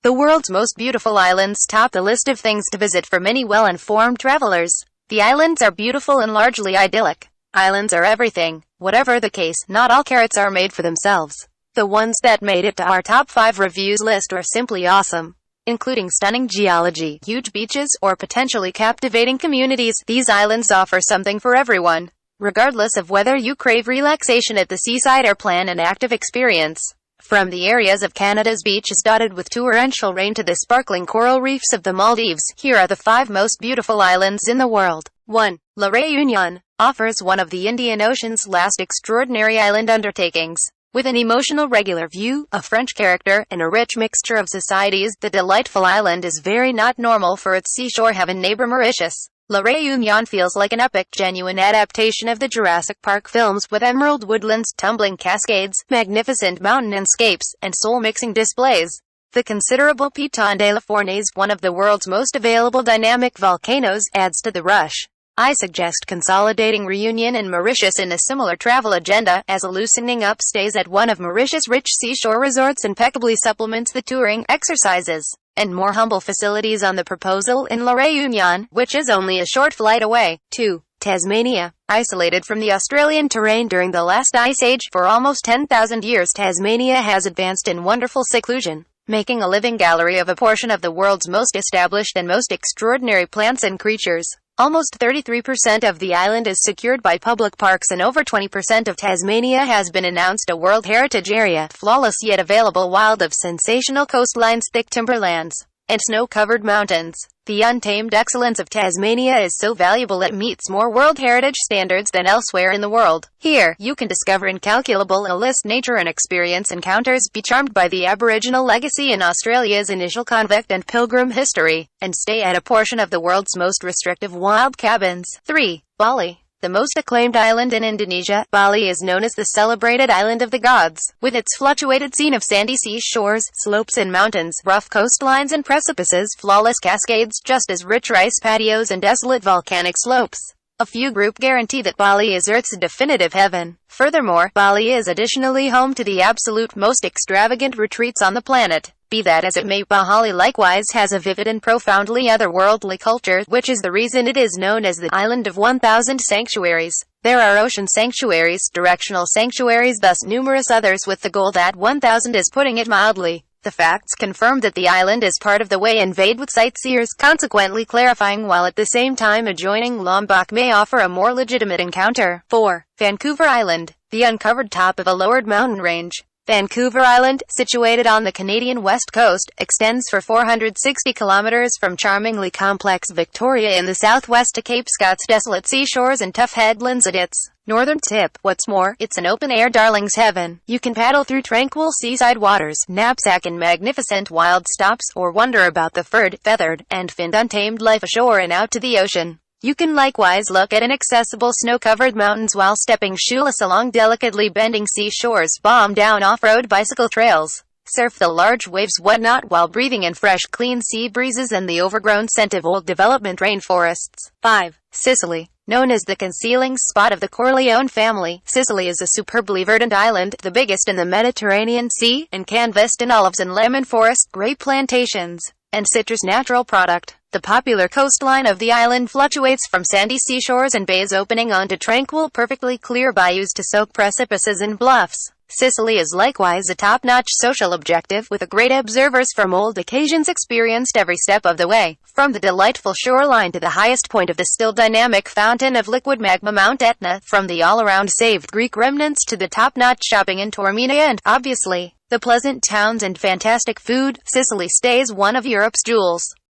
The world's most beautiful islands top the list of things to visit for many well-informed travelers. The islands are beautiful and largely idyllic. Islands are everything. Whatever the case, not all carrots are made for themselves. The ones that made it to our top 5 reviews list are simply awesome. Including stunning geology, huge beaches, or potentially captivating communities, these islands offer something for everyone. Regardless of whether you crave relaxation at the seaside or plan an active experience. From the areas of Canada's beaches dotted with torrential rain to the sparkling coral reefs of the Maldives, here are the 5 most beautiful islands in the world. 1. La Réunion offers one of the Indian Ocean's last extraordinary island undertakings. With an emotional regular view, a French character, and a rich mixture of societies, the delightful island is very not normal for its seashore heaven neighbor Mauritius. La Réunion feels like an epic, genuine adaptation of the Jurassic Park films with emerald woodlands, tumbling cascades, magnificent mountain landscapes, and soul-mixing displays. The considerable Piton de la Fournaise, one of the world's most available dynamic volcanoes, adds to the rush. I suggest consolidating Reunion and Mauritius in a similar travel agenda, as a loosening up stays at one of Mauritius' rich seashore resorts impeccably supplements the touring, exercises, and more humble facilities on the proposal in La Réunion, which is only a short flight away. 2. Tasmania. Isolated from the Australian terrain during the last ice age, for almost 10,000 years Tasmania has advanced in wonderful seclusion, making a living gallery of a portion of the world's most established and most extraordinary plants and creatures. Almost 33% of the island is secured by public parks and over 20% of Tasmania has been announced a World Heritage Area. Flawless yet available wild of sensational coastlines, thick timberlands, and snow-covered mountains. The untamed excellence of Tasmania is so valuable it meets more World Heritage standards than elsewhere in the world. Here, you can discover incalculable illicit nature and experience encounters, be charmed by the Aboriginal legacy in Australia's initial convict and pilgrim history, and stay at a portion of the world's most restrictive wild cabins. 3. Bali. The most acclaimed island in Indonesia, Bali is known as the celebrated island of the gods, with its fluctuated scene of sandy seashores, slopes and mountains, rough coastlines and precipices, flawless cascades, just as rich rice patios and desolate volcanic slopes. A few group guarantee that Bali is Earth's definitive heaven. Furthermore, Bali is additionally home to the absolute most extravagant retreats on the planet. Be that as it may, Bali likewise has a vivid and profoundly otherworldly culture, which is the reason it is known as the Island of 1,000 Sanctuaries. There are ocean sanctuaries, directional sanctuaries, thus numerous others, with the goal that 1,000 is putting it mildly. The facts confirm that the island is part of the way invade with sightseers, consequently clarifying while at the same time adjoining Lombok may offer a more legitimate encounter. 4. Vancouver Island. The uncovered top of a lowered mountain range. Vancouver Island, situated on the Canadian west coast, extends for 460 kilometers from charmingly complex Victoria in the southwest to Cape Scott's desolate seashores and tough headlands at its northern tip. What's more, it's an open-air darling's heaven. You can paddle through tranquil seaside waters, knapsack in magnificent wild stops, or wonder about the furred, feathered, and finned untamed life ashore and out to the ocean. You can likewise look at inaccessible snow-covered mountains while stepping shoeless along delicately bending seashores, bomb down off-road bicycle trails, surf the large waves whatnot while breathing in fresh, clean sea breezes and the overgrown scent of old development rainforests. 5. Sicily. Known as the concealing spot of the Corleone family, Sicily is a superbly verdant island, the biggest in the Mediterranean Sea, and canvassed in olives and lemon forests, grape plantations, and citrus natural product. The popular coastline of the island fluctuates from sandy seashores and bays opening onto tranquil, perfectly clear bayous to soaked precipices and bluffs. Sicily is likewise a top-notch social objective, with a great observers from old occasions experienced every step of the way, from the delightful shoreline to the highest point of the still dynamic fountain of liquid magma Mount Etna, from the all-around saved Greek remnants to the top-notch shopping in Taormina and, obviously, the pleasant towns and fantastic food. Sicily stays one of Europe's jewels.